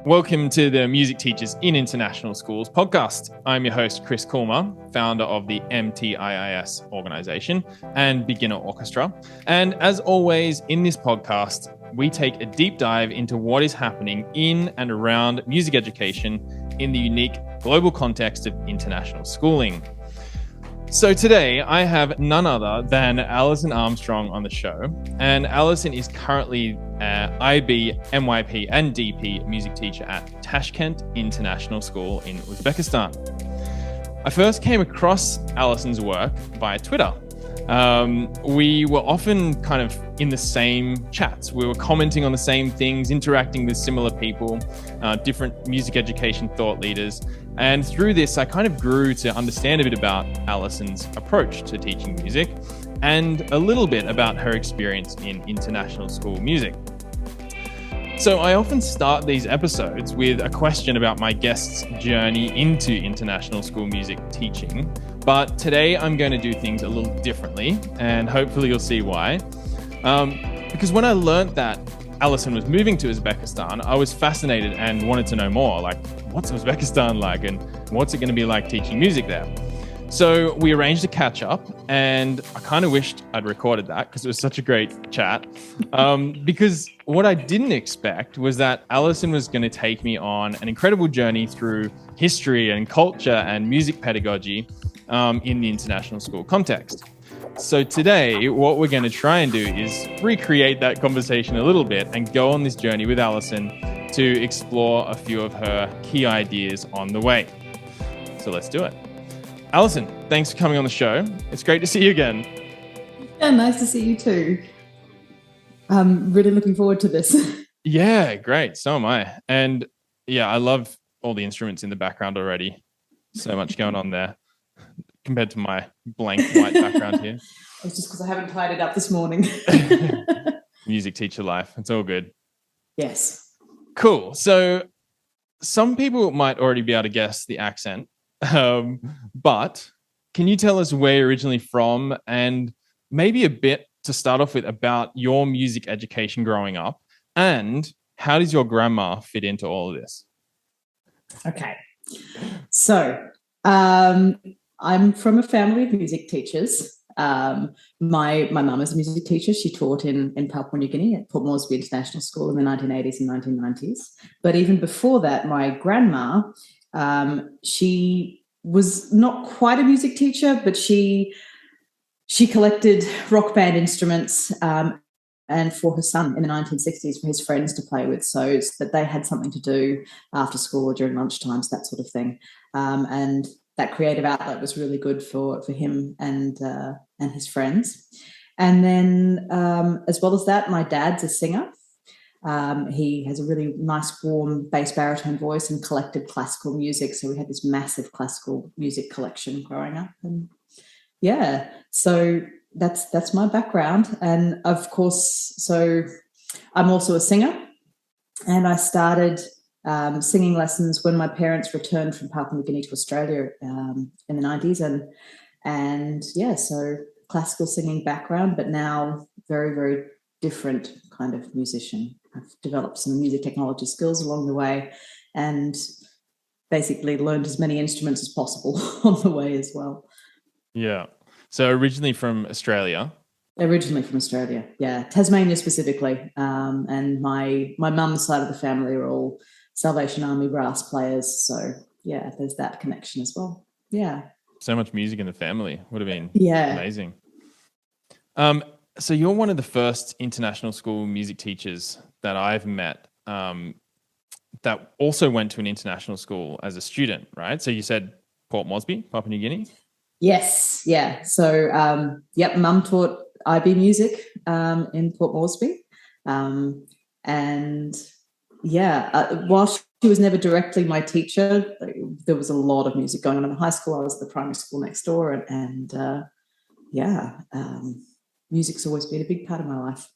Welcome to the Music Teachers in International Schools podcast. I'm your host, Chris Coolmer, founder of the MTIIS organization and Beginner Orchestra. And as always, in this podcast, we take a deep dive into what is happening in and around music education in the unique global context of international schooling. So today I have none other than Alison Armstrong on the show. And Alison is currently IB, MYP and DP music teacher at Tashkent International School in Uzbekistan. I first came across Alison's work via Twitter. We were often kind of in the same chats. We were commenting on the same things, interacting with similar people, different music education thought leaders. And through this, I kind of grew to understand a bit about Alison's approach to teaching music and a little bit about her experience in international school music. So I often start these episodes with a question about my guest's journey into international school music teaching. But today I'm going to do things a little differently, and hopefully you'll see why. Because when I learned that Alison was moving to Uzbekistan, I was fascinated and wanted to know more, like what's Uzbekistan like and what's it going to be like teaching music there? So we arranged a catch up, and I kind of wished I'd recorded that because it was such a great chat. Because what I didn't expect was that Alison was going to take me on an incredible journey through history and culture and music pedagogy in the international school context. So today, what we're going to try and do is recreate that conversation a little bit and go on this journey with Alison to explore a few of her key ideas on the way. So let's do it. Alison, thanks for coming on the show. It's great to see you again. Yeah, nice to see you too. I'm really looking forward to this. Yeah, great. So am I. And yeah, I love all the instruments in the background already. So much going on there compared to my blank white background here. It's just because I haven't tied it up this morning. Music teacher life. It's all good. Yes. Cool. So some people might already be able to guess the accent. But can you tell us where you're originally from and maybe a bit to start off with about your music education growing up, and how does your grandma fit into all of this? Okay. So I'm from a family of music teachers. My mum is a music teacher. She taught in Papua New Guinea at Port Moresby International School in the 1980s and 1990s. But even before that, my grandma, she was not quite a music teacher, but she collected rock band instruments and for her son in the 1960s for his friends to play with, so that they had something to do after school or during lunchtimes, that sort of thing. And that creative outlet was really good for him and his friends. And then as well as that, my dad's a singer. He has a really nice, warm bass baritone voice and collected classical music. So we had this massive classical music collection growing up. And yeah, so that's my background. And of course, so I'm also a singer, and I started singing lessons when my parents returned from Papua New Guinea to Australia in the 90s. And yeah, so classical singing background, but now very, very different kind of musician. I've developed some music technology skills along the way and basically learned as many instruments as possible on the way as well. Yeah. So originally from Australia? Originally from Australia, yeah. Tasmania specifically. And my mum's side of the family are all Salvation Army brass players. So yeah, there's that connection as well. Yeah. So much music in the family. Would have been amazing. So you're one of the first international school music teachers that I've met that also went to an international school as a student, right? So you said Port Moresby, Papua New Guinea? Yes, yeah. So, Mum taught IB music in Port Moresby. And while she was never directly my teacher, there was a lot of music going on in high school. I was at the primary school next door, and music's always been a big part of my life.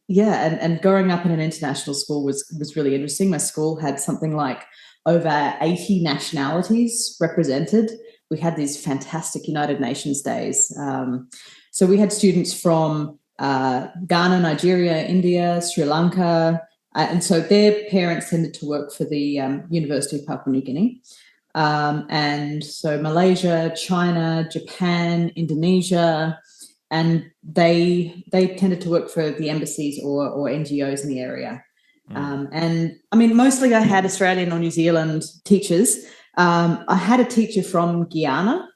Yeah, and growing up in an international school was really interesting. My school had something like over 80 nationalities represented. We had these fantastic United Nations days. So we had students from Ghana, Nigeria, India, Sri Lanka, And so their parents tended to work for the University of Papua New Guinea. And so Malaysia, China, Japan, Indonesia, and they tended to work for the embassies or NGOs in the area. And I mean, mostly I had Australian or New Zealand teachers. I had a teacher from Guyana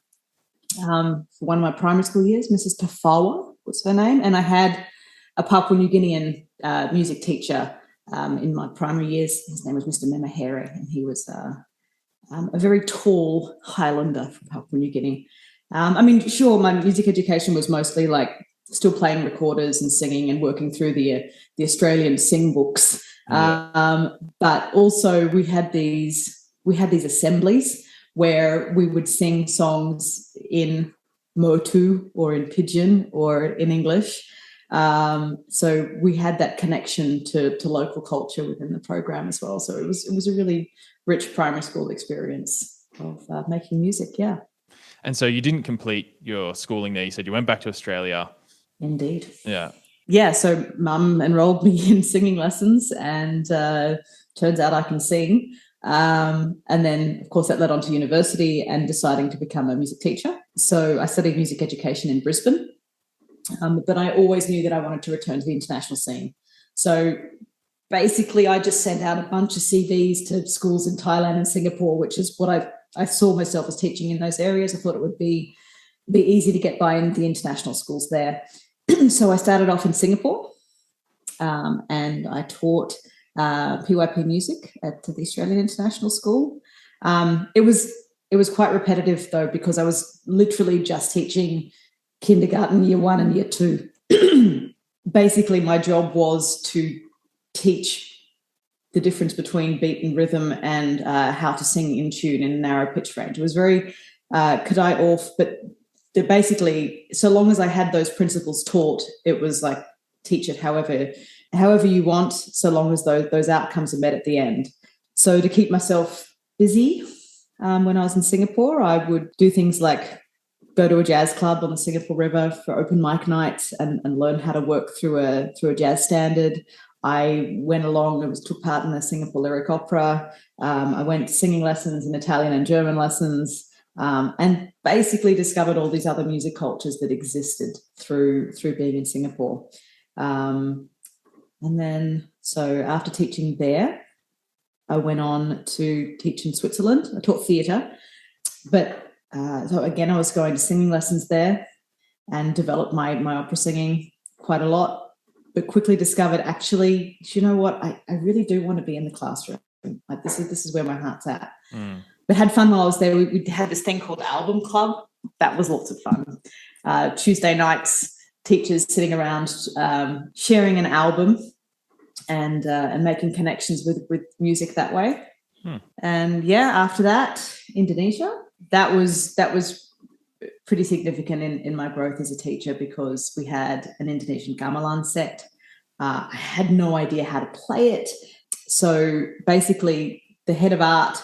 for one of my primary school years, Mrs. Tafawa was her name, and I had a Papua New Guinean music teacher in my primary years. His name was Mr. Memahere, and he was a very tall Highlander from Papua New Guinea. I mean, sure, my music education was mostly like still playing recorders and singing and working through the Australian sing books. Yeah. But also we had these assemblies where we would sing songs in Motu or in Pidgin or in English. So we had that connection to local culture within the program as well. So it was a really rich primary school experience of making music. Yeah. And so you didn't complete your schooling there. You said you went back to Australia. Indeed. Yeah. Yeah. So mum enrolled me in singing lessons, and turns out I can sing. And then, of course, that led on to university and deciding to become a music teacher. So I studied music education in Brisbane. But I always knew that I wanted to return to the international scene. So basically, I just sent out a bunch of CVs to schools in Thailand and Singapore, which is what I saw myself as teaching in those areas. I thought it would be easy to get by in the international schools there. So I started off in Singapore, and I taught PYP music at the Australian International School. It was quite repetitive, though, because I was literally just teaching kindergarten, year 1 and year 2. Basically, my job was to teach the difference between beat and rhythm and how to sing in tune in a narrow pitch range. It was very Kadai off, but basically, so long as I had those principles taught, it was like teach it however you want, so long as those outcomes are met at the end. So to keep myself busy, when I was in Singapore, I would do things like go to a jazz club on the Singapore River for open mic nights and learn how to work through a jazz standard. I went along and took part in the Singapore Lyric Opera. I went singing lessons in Italian and German lessons, and basically discovered all these other music cultures that existed through being in Singapore. And then, so after teaching there, I went on to teach in Switzerland. I taught theatre, but so again, I was going to singing lessons there and developed my opera singing quite a lot, but quickly discovered, actually, you know what, I really do want to be in the classroom. Like this is where my heart's at. But had fun while I was there. We had this thing called Album Club. That was lots of fun. Tuesday nights, teachers sitting around sharing an album and making connections with music that way. And yeah, after that, Indonesia. That was pretty significant in my growth as a teacher, because we had an Indonesian gamelan set. I had no idea how to play it. So basically, the head of art,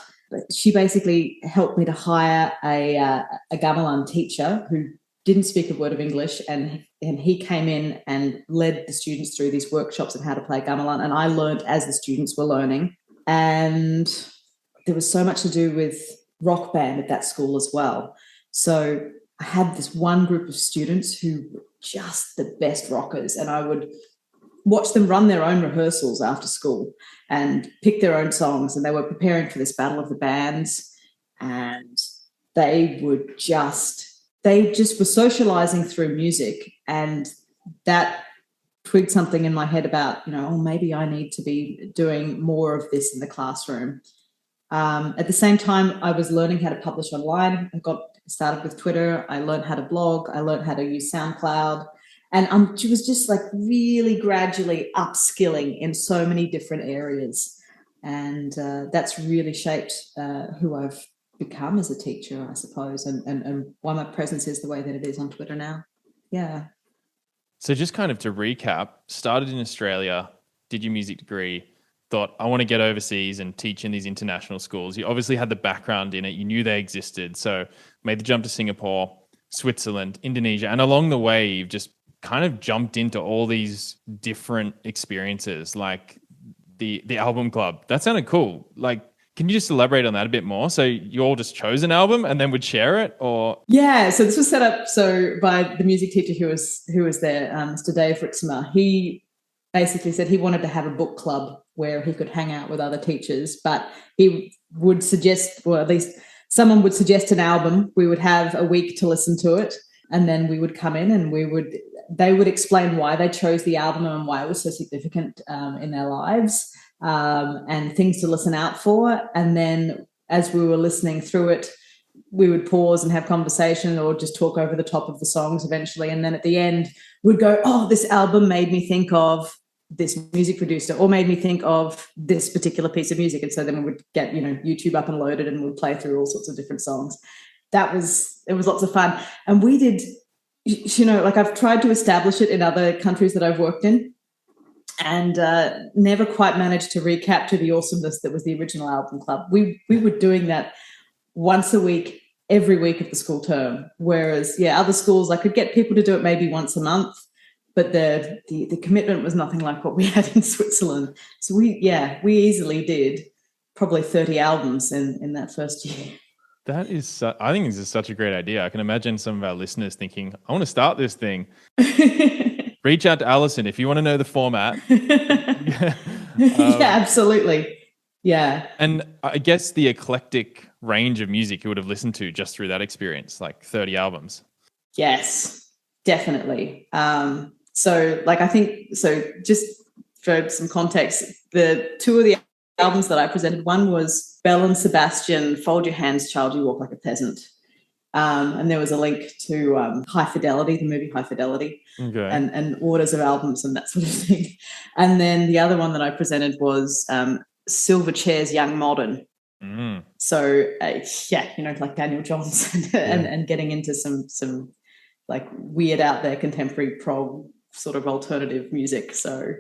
she basically helped me to hire a gamelan teacher who didn't speak a word of English, and he came in and led the students through these workshops on how to play gamelan, and I learned as the students were learning. And there was so much to do with rock band at that school as well. So I had this one group of students who were just the best rockers, and I would watch them run their own rehearsals after school and pick their own songs, and they were preparing for this battle of the bands, and they just were socializing through music, and that twigged something in my head about, maybe I need to be doing more of this in the classroom. At the same time, I was learning how to publish online. I got started with Twitter. I learned how to blog. I learned how to use SoundCloud. And she was just like really gradually upskilling in so many different areas. And that's really shaped who I've become as a teacher, I suppose, and why my presence is the way that it is on Twitter now. Yeah. So just kind of to recap, started in Australia, did your music degree, thought, I want to get overseas and teach in these international schools. You obviously had the background in it. You knew they existed. So made the jump to Singapore, Switzerland, Indonesia. And along the way, you've just kind of jumped into all these different experiences, like the album club. That sounded cool. Like, can you just elaborate on that a bit more? So you all just chose an album and then would share it, or? Yeah, so this was set up by the music teacher who was there, Mr. Dave Ritzmer. He basically said he wanted to have a book club where he could hang out with other teachers, but he would suggest, or at least someone would suggest an album. We would have a week to listen to it, and then we would come in and they would explain why they chose the album and why it was so significant in their lives, and things to listen out for. And then as we were listening through it, we would pause and have conversation or just talk over the top of the songs eventually. And then at the end, we'd go, oh, this album made me think of this music producer, or made me think of this particular piece of music. And so then we would get, YouTube up and loaded, and we'd play through all sorts of different songs. It was lots of fun. And we did, like, I've tried to establish it in other countries that I've worked in, and never quite managed to recapture the awesomeness that was the original album club. We were doing that once a week, every week of the school term. Whereas, other schools, I could get people to do it maybe once a month, but the commitment was nothing like what we had in Switzerland. So we easily did probably 30 albums in that first year. That is, I think this is such a great idea. I can imagine some of our listeners thinking, I want to start this thing. Reach out to Alison if you want to know the format. Yeah, absolutely. Yeah. And I guess the eclectic range of music you would have listened to just through that experience, like 30 albums. Yes, definitely. Just for some context, the two of the albums that I presented, one was Belle and Sebastian, Fold Your Hands, Child, You Walk Like a Peasant. And there was a link to High Fidelity, the movie High Fidelity, okay, and orders of albums and that sort of thing. And then the other one that I presented was Silverchair's Young Modern. Mm. So, like Daniel Johns and getting into some like weird out there contemporary prog sort of alternative music. So,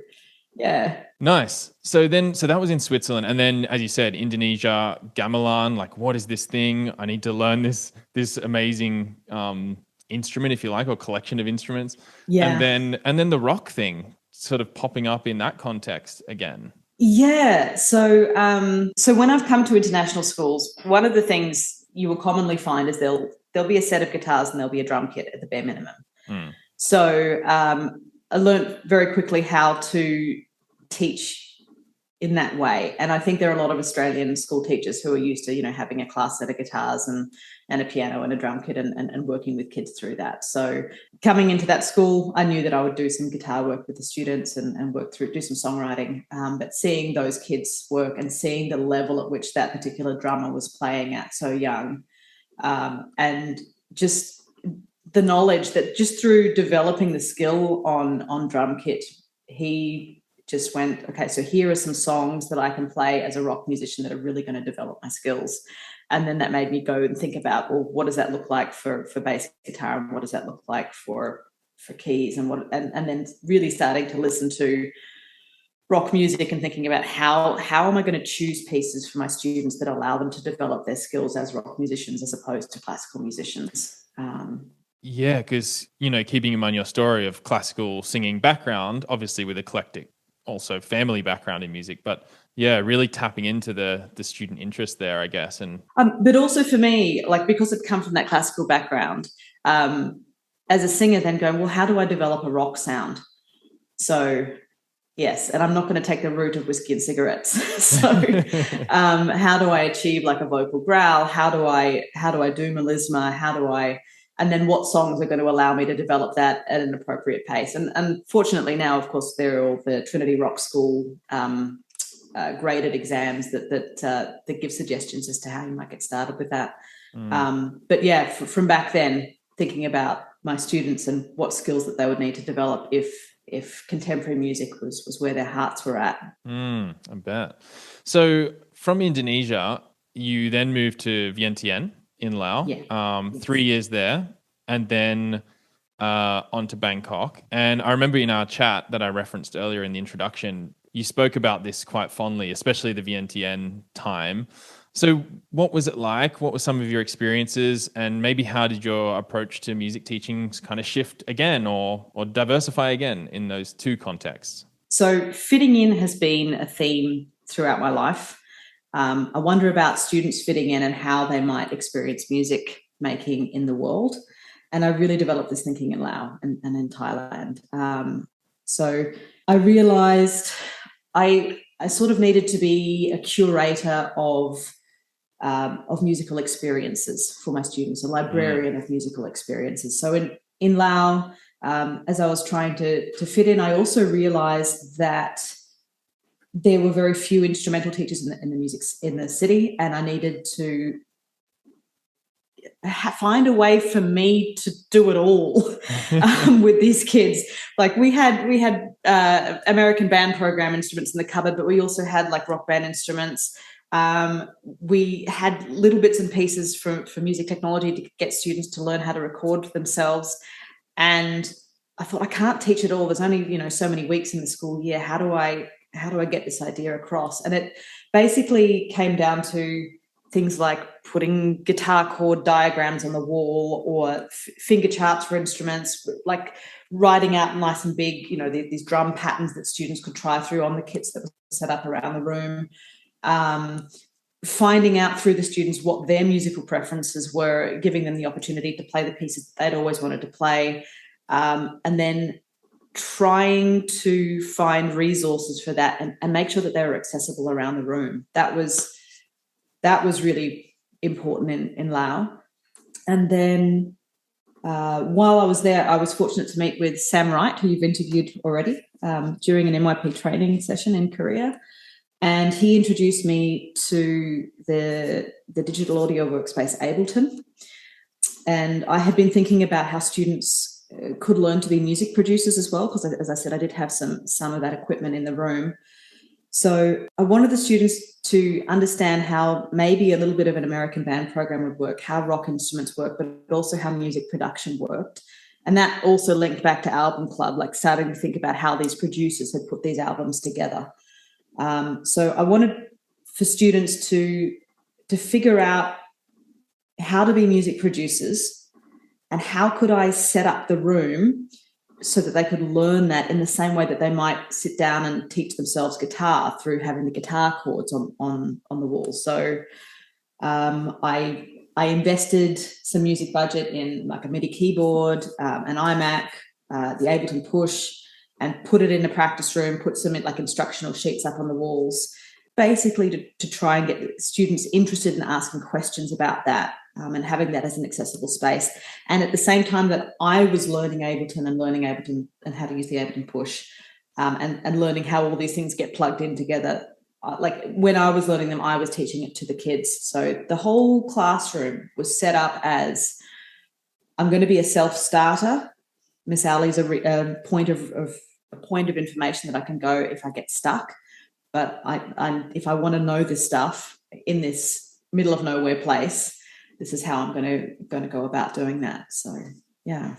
yeah. Nice. So that was in Switzerland. And then, as you said, Indonesia, gamelan, like, what is this thing? I need to learn this amazing instrument, if you like, or collection of instruments. Yeah. And then the rock thing sort of popping up in that context again. Yeah. So when I've come to international schools, one of the things you will commonly find is there'll be a set of guitars and there'll be a drum kit at the bare minimum. Mm. So I learned very quickly how to teach in that way. And I think there are a lot of Australian school teachers who are used to, having a class set of guitars and a piano and a drum kit and working with kids through that. So coming into that school, I knew that I would do some guitar work with the students and do some songwriting. But seeing those kids work and seeing the level at which that particular drummer was playing at so young, and just the knowledge that just through developing the skill on drum kit, he just went, okay, so here are some songs that I can play as a rock musician that are really going to develop my skills. And then that made me go and think about, well, what does that look like for bass guitar, and what does that look like for keys, and then really starting to listen to rock music and thinking about how am I going to choose pieces for my students that allow them to develop their skills as rock musicians as opposed to classical musicians. Yeah, because, keeping in mind your story of classical singing background, obviously with eclectic, also family background in music, but yeah, really tapping into the student interest there, I guess. And but also for me, like, because I've come from that classical background, as a singer, then going, well, how do I develop a rock sound? So yes, and I'm not going to take the route of whiskey and cigarettes. So how do I achieve like a vocal growl? How do I do melisma? And then what songs are going to allow me to develop that at an appropriate pace? And fortunately now, of course, there are all the Trinity Rock School graded exams that give suggestions as to how you might get started with that. But yeah, from back then, thinking about my students and what skills that they would need to develop if contemporary music was where their hearts were at. I bet. So from Indonesia, you then moved to Vientiane in Laos, 3 years there, and then on to Bangkok. And I remember in our chat that I referenced earlier in the introduction, you spoke about this quite fondly, especially the Vientiane time. So what was it like? What were some of your experiences? And maybe how did your approach to music teaching kind of shift again or diversify again in those two contexts? So fitting in has been a theme throughout my life. I wonder about students fitting in and how they might experience music making in the world. And I really developed this thinking in Laos and in Thailand. So I realised I sort of needed to be a curator of musical experiences for my students, a librarian of musical experiences. So in Laos, as I was trying to fit in, I also realised that there were very few instrumental teachers in the music in the city, and I needed to find a way for me to do it all with these kids. Like we had American band program instruments in the cupboard, but we also had like rock band instruments. We had little bits and pieces for music technology to get students to learn how to record themselves. And I thought, I can't teach it all. There's only, so many weeks in the school year. How do I get this idea across? And it basically came down to things like putting guitar chord diagrams on the wall or finger charts for instruments, like writing out nice and big, these drum patterns that students could try through on the kits that were set up around the room. Finding out through the students what their musical preferences were, giving them the opportunity to play the pieces they'd always wanted to play, and then trying to find resources for that and make sure that they were accessible around the room. That was really important in Laos. And then while I was there, I was fortunate to meet with Sam Wright, who you've interviewed already, during an NYP training session in Korea. And he introduced me to the digital audio workspace Ableton. And I had been thinking about how students could learn to be music producers as well, because, as I said, I did have some of that equipment in the room. So I wanted the students to understand how maybe a little bit of an American band program would work, how rock instruments work, but also how music production worked. And that also linked back to Album Club, like starting to think about how these producers had put these albums together. So I wanted for students to figure out how to be music producers and how could I set up the room so that they could learn that in the same way that they might sit down and teach themselves guitar through having the guitar chords on the wall. So I invested some music budget in like a MIDI keyboard, an iMac, the Ableton Push, and put it in a practice room, put some like instructional sheets up on the walls, basically to try and get students interested in asking questions about that, and having that as an accessible space. And at the same time that I was learning Ableton and how to use the Ableton Push, and learning how all these things get plugged in together. Like when I was learning them, I was teaching it to the kids. So the whole classroom was set up as, I'm going to be a self-starter. Miss Ali's a point of information that I can go if I get stuck. But if I want to know this stuff in this middle of nowhere place, this is how I'm going to go about doing that. So, yeah.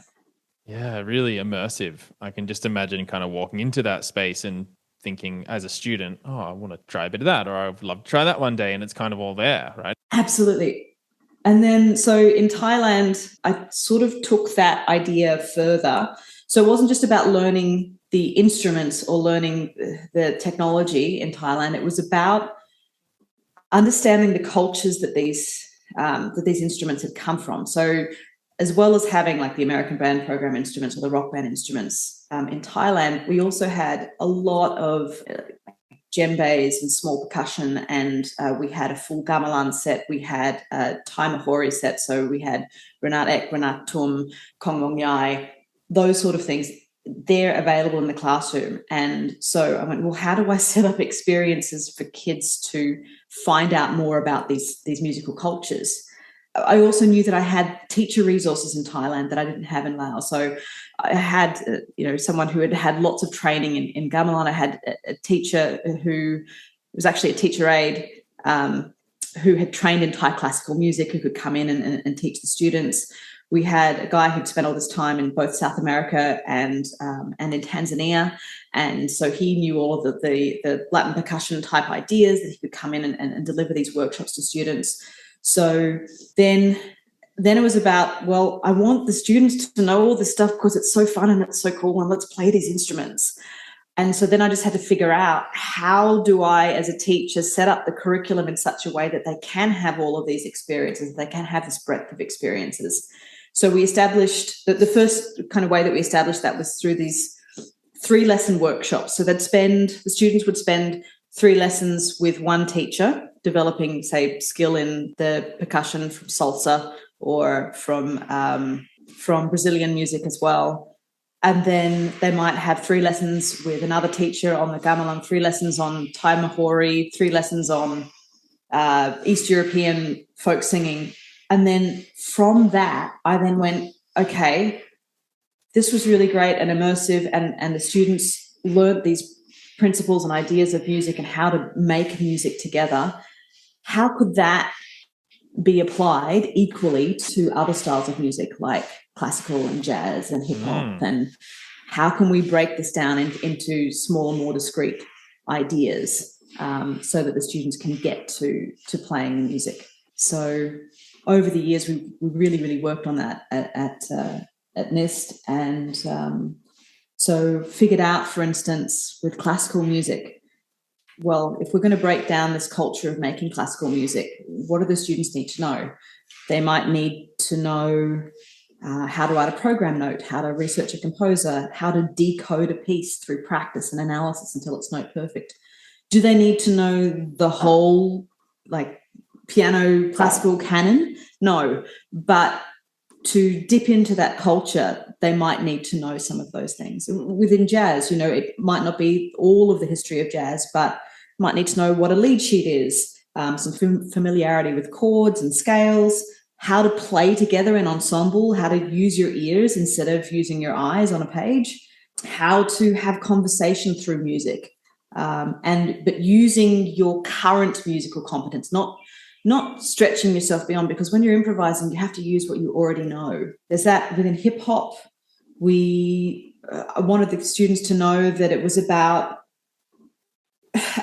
Yeah, really immersive. I can just imagine kind of walking into that space and thinking as a student, oh, I want to try a bit of that, or I'd love to try that one day. And it's kind of all there, right? Absolutely. And then, so in Thailand, I sort of took that idea further. So it wasn't just about learning the instruments or learning the technology in Thailand. It was about understanding the cultures that these instruments had come from. So as well as having like the American band program instruments or the rock band instruments in Thailand, we also had a lot of djembes and small percussion, and we had a full gamelan set. We had a Thai Mahori set, so we had Renat Ek, Renat Tum, Kong Mong Yai, those sort of things. They're available in the classroom. And so I went, well, how do I set up experiences for kids to find out more about these musical cultures? I also knew that I had teacher resources in Thailand that I didn't have in Laos. So I had, someone who had lots of training in gamelan. I had a teacher who was actually a teacher aide, who had trained in Thai classical music, who could come in and teach the students. We had a guy who'd spent all this time in both South America and in Tanzania. And so he knew all of the Latin percussion type ideas that he could come in and deliver these workshops to students. So then it was about, well, I want the students to know all this stuff because it's so fun and it's so cool, and let's play these instruments. And so then I just had to figure out, how do I, as a teacher, set up the curriculum in such a way that they can have all of these experiences, they can have this breadth of experiences. So we established that the first kind of way that we established that was through these 3-lesson workshops. So the students would spend 3 lessons with one teacher, developing, say, skill in the percussion from salsa or from Brazilian music as well. And then they might have 3 lessons with another teacher on the gamelan, 3 lessons on Thai Mahori, 3 lessons on East European folk singing. And then from that, I then went, okay, this was really great and immersive, and the students learned these principles and ideas of music and how to make music together. How could that be applied equally to other styles of music like classical and jazz and hip hop? And how can we break this down into smaller, more discrete ideas so that the students can get to playing music? So over the years, we really, really worked on that at NIST, and so figured out, for instance, with classical music, well, if we're going to break down this culture of making classical music, what do the students need to know? They might need to know how to write a program note, how to research a composer, how to decode a piece through practice and analysis until it's note perfect. Do they need to know the whole, like, piano classical canon? No, but to dip into that culture, they might need to know some of those things. Within jazz, it might not be all of the history of jazz, but might need to know what a lead sheet is, some familiarity with chords and scales, how to play together in ensemble, how to use your ears instead of using your eyes on a page, how to have conversation through music, but using your current musical competence, not stretching yourself beyond, because when you're improvising, you have to use what you already know. There's that within hip hop. I wanted the students to know that it was about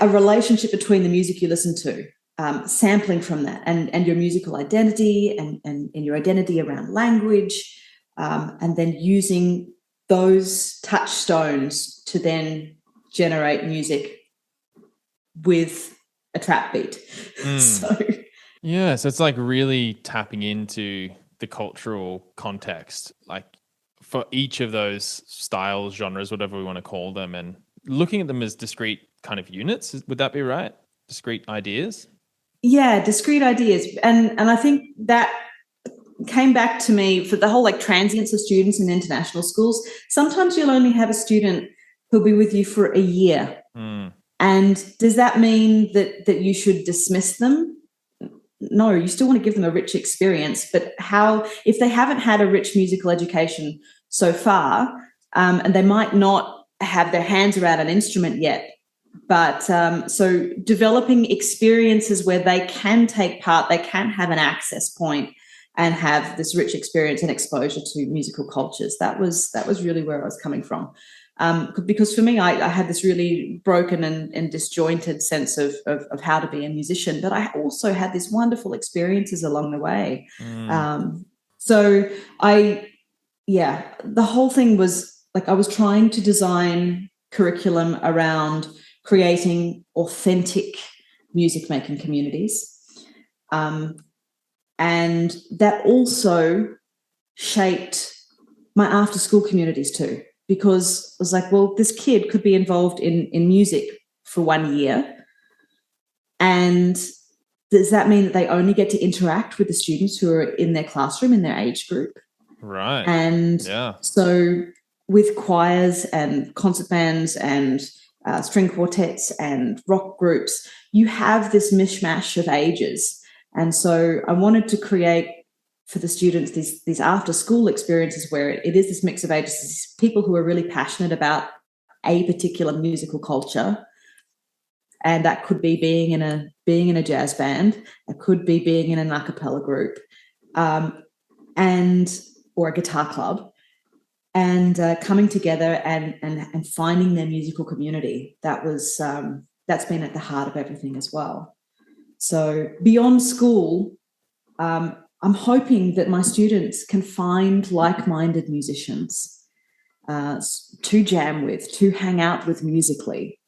a relationship between the music you listen to, sampling from that, and your musical identity and your identity around language, and then using those touchstones to then generate music with a trap beat. So it's like really tapping into the cultural context, like for each of those styles, genres, whatever we want to call them, and looking at them as discrete kind of units. Would that be right? Discrete ideas? Yeah, discrete ideas. And I think that came back to me for the whole transience of students in international schools. Sometimes you'll only have a student who'll be with you for a year. And does that mean that you should dismiss them? No, you still want to give them a rich experience, but if they haven't had a rich musical education so far, and they might not have their hands around an instrument yet, but so developing experiences where they can take part, they can have an access point and have this rich experience and exposure to musical cultures. That was really where I was coming from. Because for me, I had this really broken and disjointed sense of how to be a musician, but I also had these wonderful experiences along the way. So the whole thing was like I was trying to design curriculum around creating authentic music-making communities. And that also shaped my after-school communities too. Because I was like, well, this kid could be involved in music for 1 year. And does that mean that they only get to interact with the students who are in their classroom, in their age group? Right. And so with choirs and concert bands and string quartets and rock groups, you have this mishmash of ages. And so I wanted to create for the students these after school experiences where it is this mix of ages, these people who are really passionate about a particular musical culture, and that could be being in a jazz band, it could be being in an a cappella group, or a guitar club, and coming together and finding their musical community. That's been at the heart of everything as well. So beyond school, I'm hoping that my students can find like-minded musicians to jam with, to hang out with musically,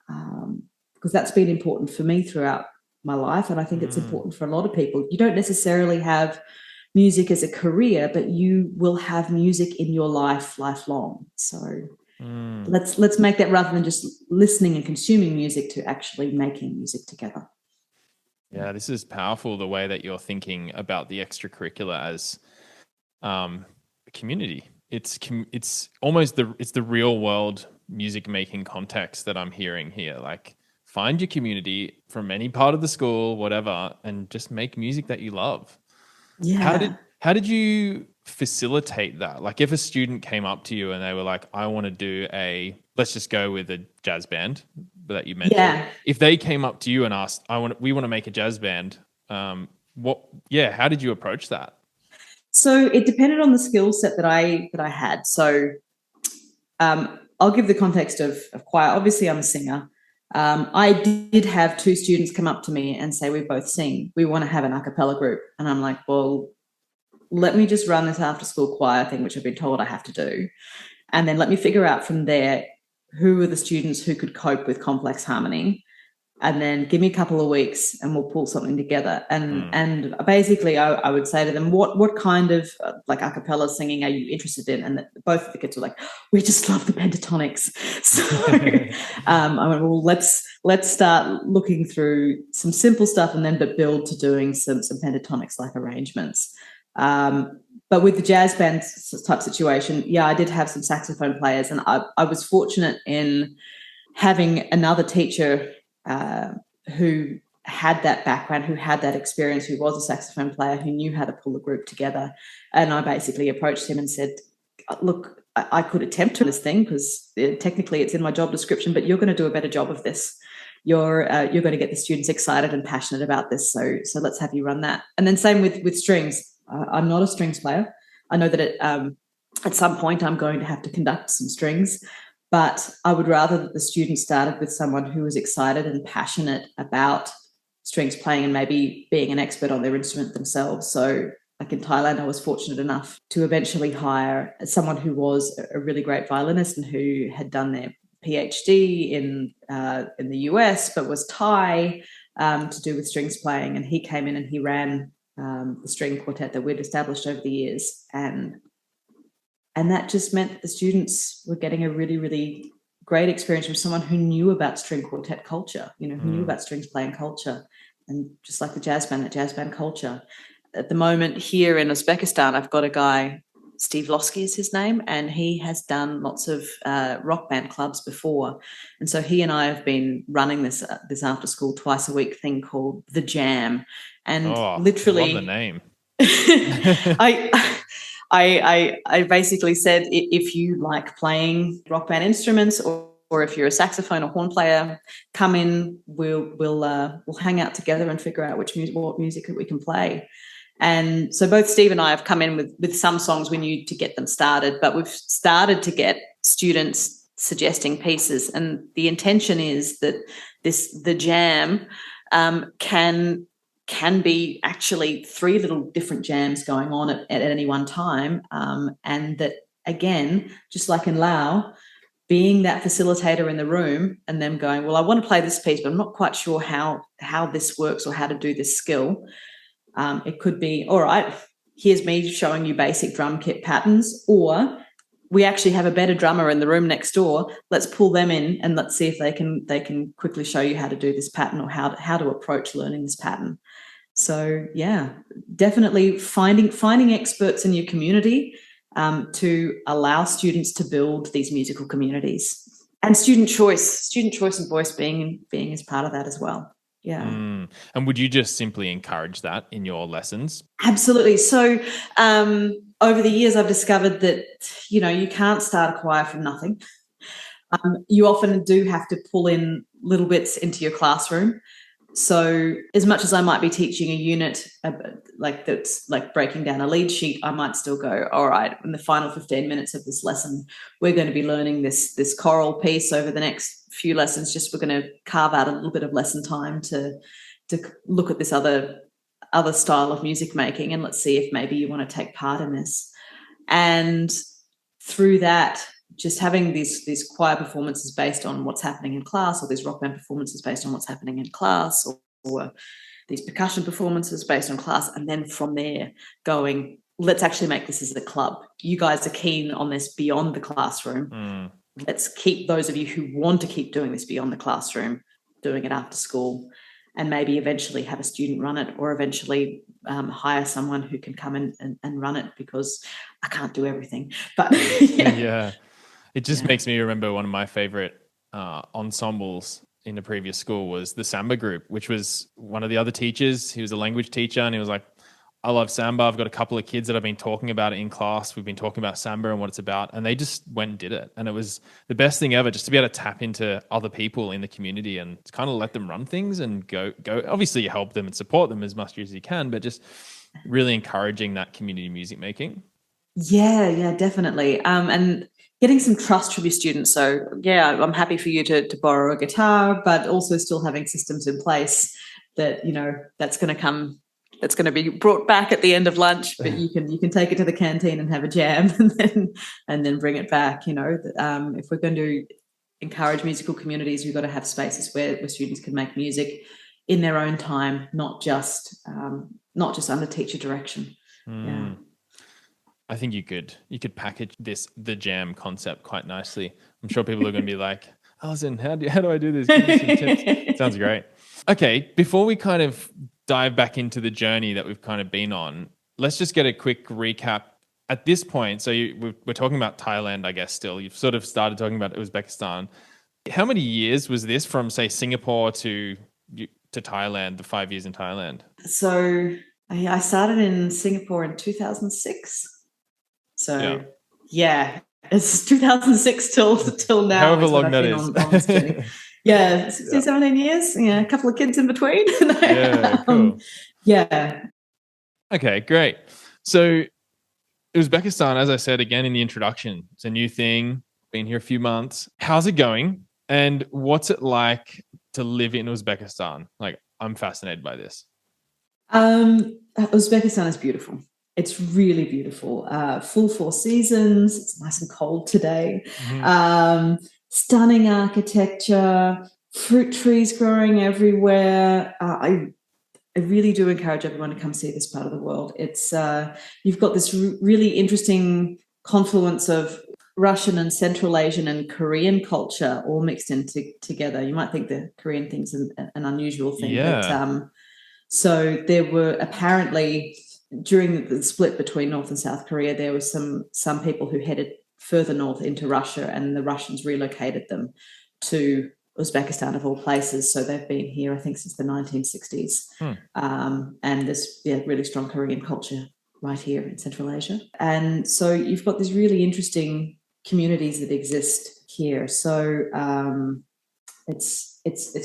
because that's been important for me throughout my life, and I think it's important for a lot of people. You don't necessarily have music as a career, but you will have music in your life lifelong. So let's make that, rather than just listening and consuming music, to actually making music together. Yeah, this is powerful, the way that you're thinking about the extracurricular as a community. It's almost the real world music making context that I'm hearing here. Like, find your community from any part of the school, whatever, and just make music that you love. Yeah. How did you facilitate that? Like, if a student came up to you and they were like, I want to do let's just go with a jazz band that you mentioned. Yeah. If they came up to you and asked, we want to make a jazz band, how did you approach that? So it depended on the skill set that I had. So I'll give the context of choir. Obviously, I'm a singer. I did have 2 students come up to me and say, we both sing. We want to have an a cappella group. And I'm like, well, let me just run this after school choir thing, which I've been told I have to do. And then let me figure out from there who are the students who could cope with complex harmony. And then give me a couple of weeks and we'll pull something together. And basically I would say to them, what kind of like a cappella singing are you interested in? And both of the kids were like, we just love the pentatonics. So I went, well, let's start looking through some simple stuff and then build to doing some pentatonics like arrangements. But with the jazz band type situation, yeah, I did have some saxophone players, and I was fortunate in having another teacher who had that background, who had that experience, who was a saxophone player, who knew how to pull a group together. And I basically approached him and said, look, I could attempt to this thing because technically it's in my job description, but you're going to do a better job of this. You're going to get the students excited and passionate about this. So let's have you run that. And then same with strings. I'm not a strings player. I know that at some point I'm going to have to conduct some strings, but I would rather that the student started with someone who was excited and passionate about strings playing and maybe being an expert on their instrument themselves. So like in Thailand, I was fortunate enough to eventually hire someone who was a really great violinist and who had done their PhD in the US, but was Thai, to do with strings playing. And he came in and he ran the string quartet that we'd established over the years. And that just meant that the students were getting a really, really great experience from someone who knew about string quartet culture, who knew about strings playing culture. And just like the jazz band culture. At the moment here in Uzbekistan, I've got a guy, Steve Losky is his name, and he has done lots of rock band clubs before. And so he and I have been running this after school twice a week thing called The Jam. And literally, I love the name. I basically said, if you like playing rock band instruments, or if you're a saxophone or horn player, come in. We'll hang out together and figure out what music that we can play. And so both Steve and I have come in with some songs we knew to get them started, but we've started to get students suggesting pieces. And the intention is that the jam can be actually 3 little different jams going on at any one time. And that, again, just like in Laos, being that facilitator in the room and them going, well, I want to play this piece, but I'm not quite sure how this works or how to do this skill. It could be, all right, here's me showing you basic drum kit patterns, or we actually have a better drummer in the room next door. Let's pull them in and let's see if they can quickly show you how to do this pattern or how to approach learning this pattern. So yeah, definitely finding experts in your community to allow students to build these musical communities, and student choice and voice being as part of that as well. Yeah. And would you just simply encourage that in your lessons? Absolutely. So over the years, I've discovered that, you can't start a choir from nothing. You often do have to pull in little bits into your classroom. So as much as I might be teaching a unit that's like breaking down a lead sheet, I might still go, all right, in the final 15 minutes of this lesson, we're going to be learning this choral piece over the next few lessons. We're going to carve out a little bit of lesson time to look at this other style of music making, and let's see if maybe you want to take part in this. And through that, just having these choir performances based on what's happening in class, or these rock band performances based on what's happening in class, or these percussion performances based on class, and then from there going, let's actually make this as a club. You guys are keen on this beyond the classroom. Let's keep those of you who want to keep doing this beyond the classroom doing it after school, and maybe eventually have a student run it, or eventually hire someone who can come in and run it, because I can't do everything. But yeah. It just makes me remember one of my favorite ensembles in the previous school was the samba group, which was one of the other teachers. He was a language teacher, and he was like, I love samba. I've got a couple of kids that I've been talking about it in class. We've been talking about samba and what it's about. And they just went and did it. And it was the best thing ever, just to be able to tap into other people in the community and kind of let them run things and go. Obviously, you help them and support them as much as you can, but just really encouraging that community music making. Yeah, definitely. And getting some trust from your students. So yeah, I'm happy for you to borrow a guitar, but also still having systems in place that, that's going to be brought back at the end of lunch, but you can take it to the canteen and have a jam and then bring it back. If we're going to encourage musical communities, we've got to have spaces where students can make music in their own time, not just under teacher direction. Yeah. I think you could package the jam concept quite nicely. I'm sure people are going to be like, Alison, how do I do this? Give me some tips. Sounds great. Okay, before we kind of dive back into the journey that we've kind of been on, let's just get a quick recap at this point. So we're talking about Thailand, I guess. Still, you've sort of started talking about Uzbekistan. How many years was this from, say, Singapore to Thailand? The 5 years in Thailand. So I started in Singapore in 2006. So yeah, it's 2006 till now. However long that is. On this journey. Yeah, 16, 17 years. Yeah, a couple of kids in between. Cool. Yeah. Okay, great. So Uzbekistan, as I said again in the introduction, it's a new thing. Been here a few months. How's it going? And what's it like to live in Uzbekistan? Like, I'm fascinated by this. Uzbekistan is beautiful. It's really beautiful. Full 4 seasons. It's nice and cold today. Stunning architecture, fruit trees growing everywhere. I really do encourage everyone to come see this part of the world. It's you've got this really interesting confluence of Russian and Central Asian and Korean culture all mixed in together. You might think the Korean thing's an unusual thing, but so there were apparently, during the split between North and South Korea, there was some people who headed further north into Russia, and the Russians relocated them to Uzbekistan, of all places. So they've been here, I think, since the 1960s. And there's really strong Korean culture right here in Central Asia. And so you've got these really interesting communities that exist here. So it's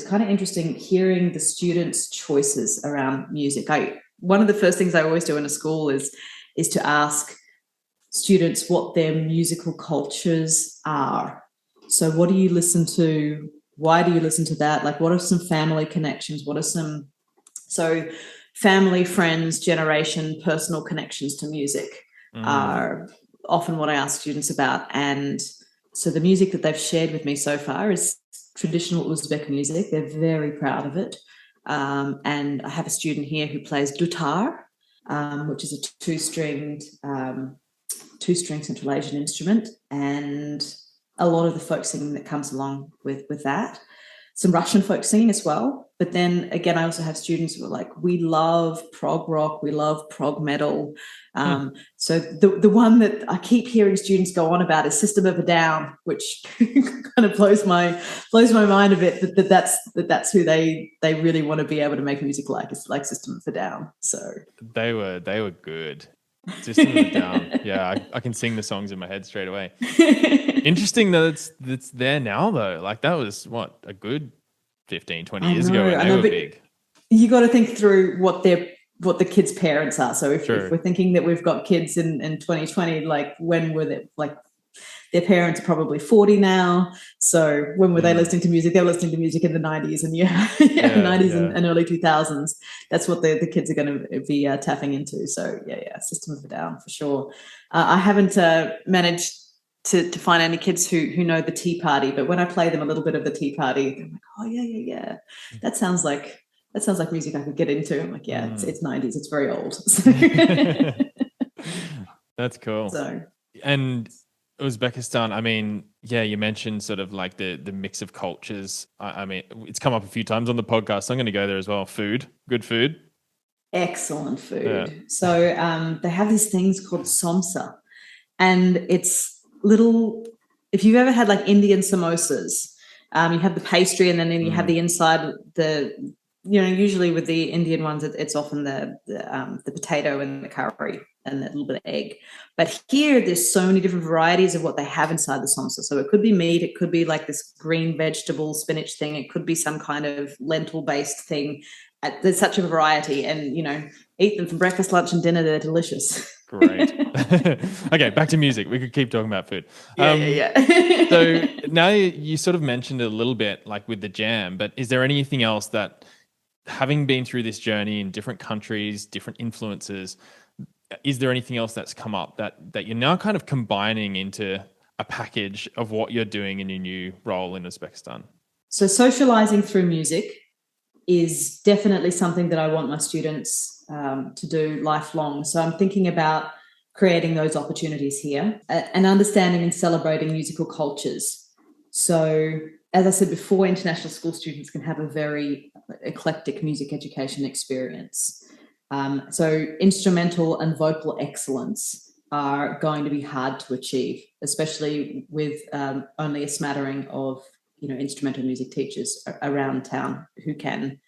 kind of interesting hearing the students' choices around music. One of the first things I always do in a school is to ask students what their musical cultures are. So what do you listen to? Why do you listen to that? Like, what are some family connections? So family, friends, generation, personal connections to music are often what I ask students about. And so the music that they've shared with me so far is traditional Uzbek music. They're very proud of it. And I have a student here who plays dutar, which is a two-stringed Central Asian instrument, and a lot of the folk singing that comes along with that. Some Russian folk singing as well. But then again, I also have students who are like, we love prog rock, we love prog metal. So the one that I keep hearing students go on about is System of a Down, which kind of blows my mind a bit. That's who they really want to be able to make music like. It's like System of a Down. So they were good. System of a Down. Yeah, I can sing the songs in my head straight away. Interesting that it's there now though. Like, that was what, a good 15, 20 years ago, and they were big. You got to think through what the kids' parents are. So if we're thinking that we've got kids in 2020, like, when were they, like, their parents are probably 40 now. So when were they listening to music? They were listening to music in the 90s and 90s and early 2000s. That's what the kids are going to be tapping into. So yeah, System of a Down for sure. I haven't managed to find any kids who know the Tea Party. But when I play them a little bit of the Tea Party, they're like, oh yeah. That sounds like music I could get into. I'm like, yeah, it's 90s. It's very old. That's cool. So, and Uzbekistan, I mean, yeah, you mentioned sort of like the mix of cultures. I mean, it's come up a few times on the podcast. So I'm going to go there as well. Good food. Excellent food. Yeah. So they have these things called somsa, and it's little, if you've ever had like Indian samosas, you have the pastry and then you have the inside, usually with the Indian ones, it's often the potato and the curry and that little bit of egg. But here, there's so many different varieties of what they have inside the samsa. So it could be meat, it could be like this green vegetable spinach thing, it could be some kind of lentil-based thing. There's such a variety, and eat them for breakfast, lunch, and dinner. They're delicious. Great. Okay, back to music. We could keep talking about food. Yeah. So now you sort of mentioned it a little bit, like with the jam, but is there anything else that, having been through this journey in different countries, different influences, is there anything else that's come up that you're now kind of combining into a package of what you're doing in your new role in Uzbekistan? So socializing through music is definitely something that I want my students to do lifelong. So I'm thinking about creating those opportunities here and understanding and celebrating musical cultures. So as I said before, international school students can have a very eclectic music education experience. So instrumental and vocal excellence are going to be hard to achieve, especially with only a smattering of instrumental music teachers around town who can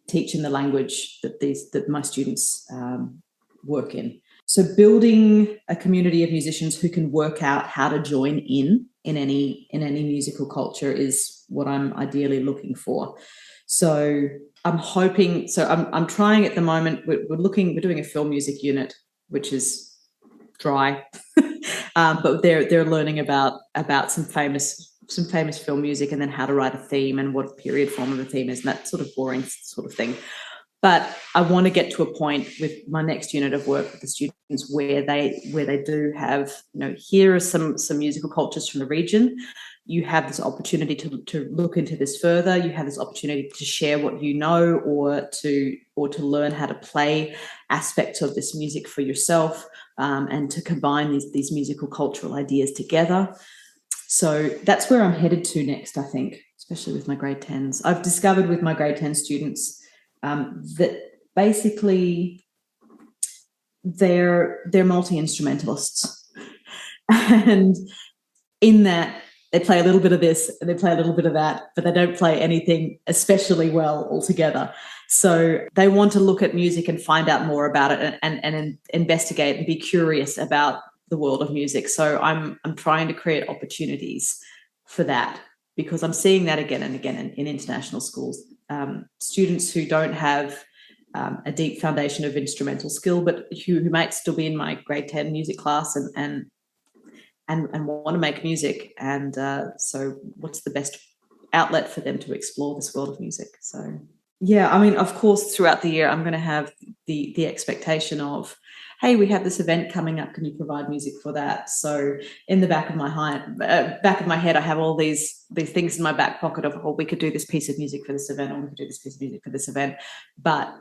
teach in the language that my students work in. So building a community of musicians who can work out how to join in any musical culture is what I'm ideally looking for. So I'm hoping. So I'm trying at the moment. We're doing a film music unit, which is dry, but they're learning about some famous film music, and then how to write a theme and what period form of a theme is, and that sort of boring sort of thing. But I want to get to a point with my next unit of work with the students where they do have, here are some musical cultures from the region. You have this opportunity to look into this further. You have this opportunity to share what you know, or to learn how to play aspects of this music for yourself, and to combine these musical cultural ideas together. So that's where I'm headed to next, I think, especially with my grade 10s. I've discovered with my grade 10 students that basically they're multi-instrumentalists. And in that, they play a little bit of this and they play a little bit of that, but they don't play anything especially well altogether. So they want to look at music and find out more about it and investigate and be curious about the world of music. So I'm trying to create opportunities for that, because I'm seeing that again and again in international schools. Students who don't have a deep foundation of instrumental skill, but who might still be in my grade 10 music class and want to make music. And so what's the best outlet for them to explore this world of music? So, yeah, I mean, of course, throughout the year, I'm going to have the expectation of, hey, we have this event coming up. Can you provide music for that? So in the back of my head, I have all these things in my back pocket of, we could do this piece of music for this event, or we could do this piece of music for this event. But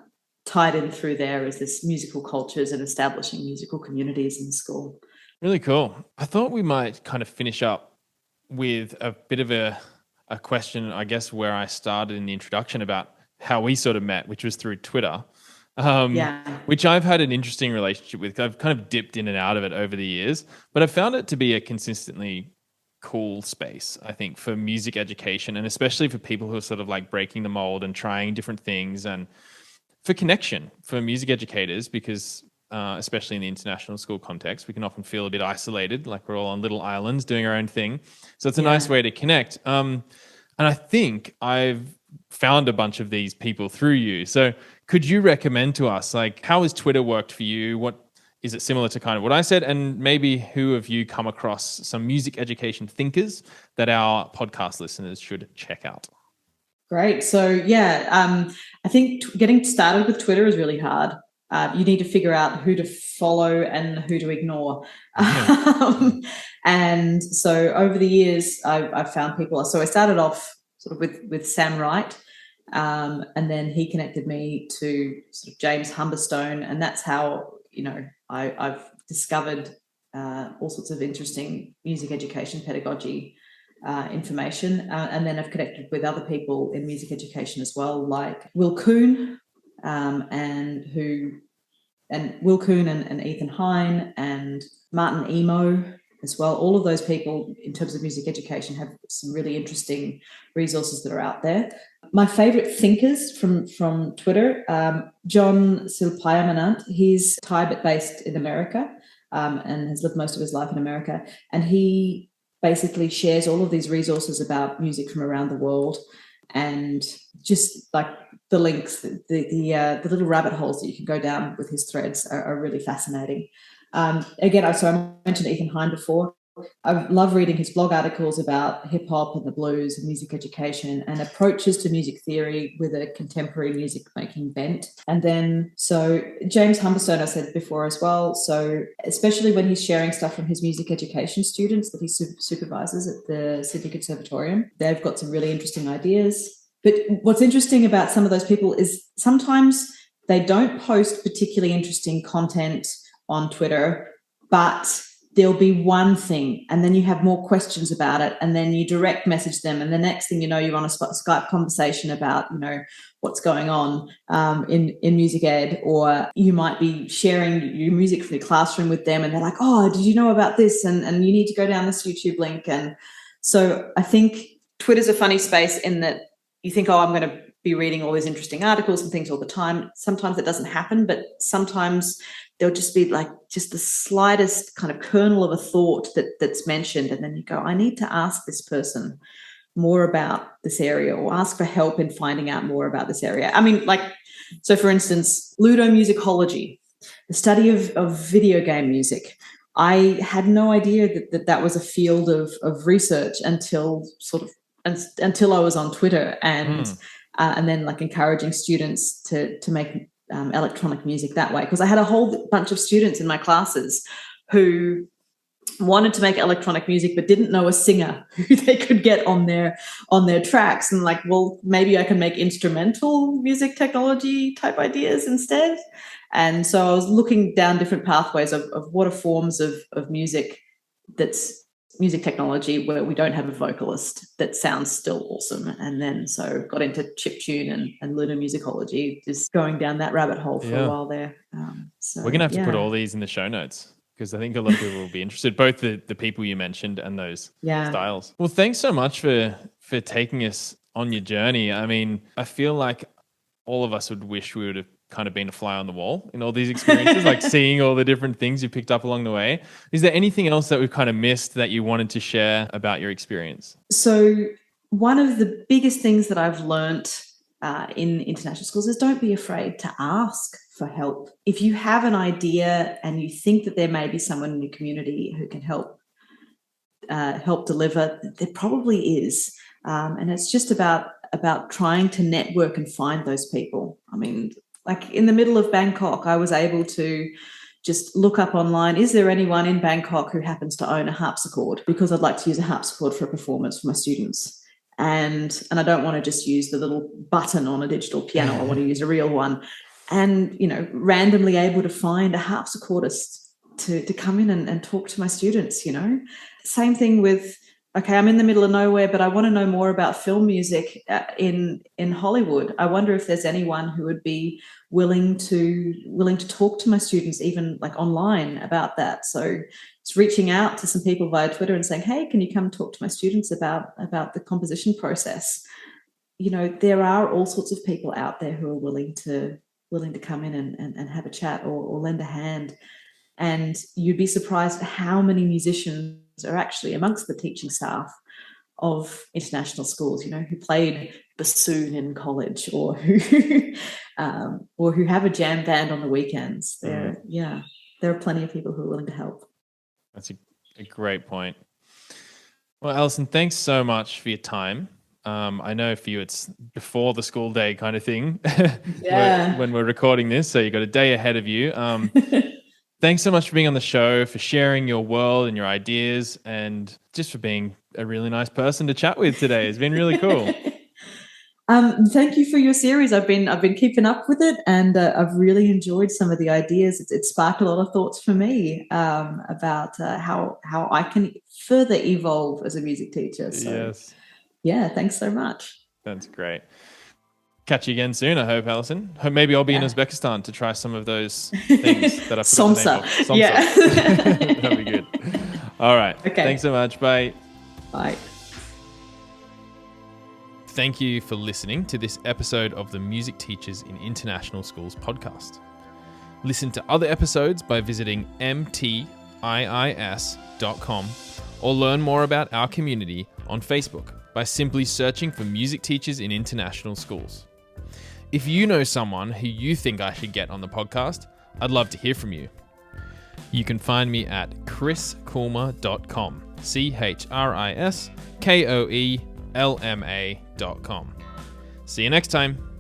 tied in through there is this musical cultures and establishing musical communities in school. Really cool. I thought we might kind of finish up with a bit of a question, I guess, where I started in the introduction about how we sort of met, which was through Twitter. Which I've had an interesting relationship with. I've kind of dipped in and out of it over the years, but I've found it to be a consistently cool space, I think, for music education, and especially for people who are sort of like breaking the mold and trying different things, and for connection for music educators, because especially in the international school context, we can often feel a bit isolated, like we're all on little islands doing our own thing. So it's a nice way to connect. And I think I've found a bunch of these people through you. So could you recommend to us, like, how has Twitter worked for you? What is it similar to kind of what I said? And maybe who have you come across some music education thinkers that our podcast listeners should check out? Great. So, I think getting started with Twitter is really hard. you need to figure out who to follow and who to ignore. And so over the years, I've found people. So I started off sort of with Sam Wright, and then he connected me to sort of James Humberstone, and that's how, you know, I've discovered all sorts of interesting music education pedagogy information, and then I've connected with other people in music education as well, like Will Kuhn, and Will Kuhn and Ethan Hine and Martin Emo as well. All of those people in terms of music education have some really interesting resources that are out there. My favorite thinkers from Twitter, John Silpayamanant, he's Thai but based in America, and has lived most of his life in America. And he basically shares all of these resources about music from around the world, and just like the links, the little rabbit holes that you can go down with his threads are really fascinating. Again, I mentioned Ethan Hine before. I love reading his blog articles about hip hop and the blues and music education and approaches to music theory with a contemporary music making bent. And then, so James Humberstone, I said before as well. So especially when he's sharing stuff from his music education students that he supervises at the Sydney Conservatorium, they've got some really interesting ideas. But what's interesting about some of those people is sometimes they don't post particularly interesting content on Twitter, but there'll be one thing and then you have more questions about it, and then you direct message them, and the next thing you know, you're on a Skype conversation about, you know, what's going on in music ed, or you might be sharing your music from your classroom with them and they're like, oh, did you know about this, and you need to go down this YouTube link. And so I think Twitter's a funny space in that you think, oh, I'm going to be reading all these interesting articles and things all the time. Sometimes it doesn't happen, but sometimes there'll just be like just the slightest kind of kernel of a thought that's mentioned, and then you go, I need to ask this person more about this area, or ask for help in finding out more about this area. I mean, like, so for instance, ludomusicology, the study of video game music. I had no idea that was a field of research until I was on Twitter, and then like encouraging students to make electronic music that way, because I had a whole bunch of students in my classes who wanted to make electronic music but didn't know a singer who they could get on their tracks, and like, well, maybe I can make instrumental music technology type ideas instead. And so I was looking down different pathways of what are forms of music that's music technology where we don't have a vocalist that sounds still awesome. And then so got into chiptune and ludomusicology, just going down that rabbit hole for a while there. So we're going to have to put all these in the show notes, because I think a lot of people will be interested, both the people you mentioned and those styles. Well, thanks so much for taking us on your journey. I mean, I feel like all of us would wish we would have kind of been a fly on the wall in all these experiences, like seeing all the different things you picked up along the way. Is there anything else that we've kind of missed that you wanted to share about your experience? So one of the biggest things that I've learnt in international schools is don't be afraid to ask for help. If you have an idea and you think that there may be someone in your community who can help deliver, there probably is. And it's just about trying to network and find those people. I mean, like in the middle of Bangkok, I was able to just look up online, is there anyone in Bangkok who happens to own a harpsichord? Because I'd like to use a harpsichord for a performance for my students. And I don't want to just use the little button on a digital piano. I want to use a real one. And, you know, randomly able to find a harpsichordist to come in and talk to my students, you know. Same thing with, okay, I'm in the middle of nowhere, but I want to know more about film music in Hollywood. I wonder if there's anyone who would be willing to talk to my students, even like online, about that. So it's reaching out to some people via Twitter and saying, hey, can you come talk to my students about the composition process? You know, there are all sorts of people out there who are willing to come in and have a chat or lend a hand. And you'd be surprised at how many musicians are actually amongst the teaching staff of international schools, you know, who played bassoon in college, or who have a jam band on the weekends. There are plenty of people who are willing to help. That's a great point. Well, Alison, thanks so much for your time. I know for you it's before the school day kind of thing. Yeah. when we're recording this, so you've got a day ahead of you. Thanks so much for being on the show, for sharing your world and your ideas, and just for being a really nice person to chat with today. It's been really cool. Thank you for your series. I've been keeping up with it, and I've really enjoyed some of the ideas. It sparked a lot of thoughts for me about how I can further evolve as a music teacher. So, yes. Yeah, thanks so much. That's great. Catch you again soon, I hope, Alison. Hope maybe I'll be in Uzbekistan to try some of those things that I forgot the name of. Somsa. Yeah. That'd be good. All right. Okay. Thanks so much. Bye. Bye. Thank you for listening to this episode of the Music Teachers in International Schools podcast. Listen to other episodes by visiting mtiis.com or learn more about our community on Facebook by simply searching for Music Teachers in International Schools. If you know someone who you think I should get on the podcast, I'd love to hear from you. You can find me at chriskoelma.com, ChrisKoelma.com. See you next time.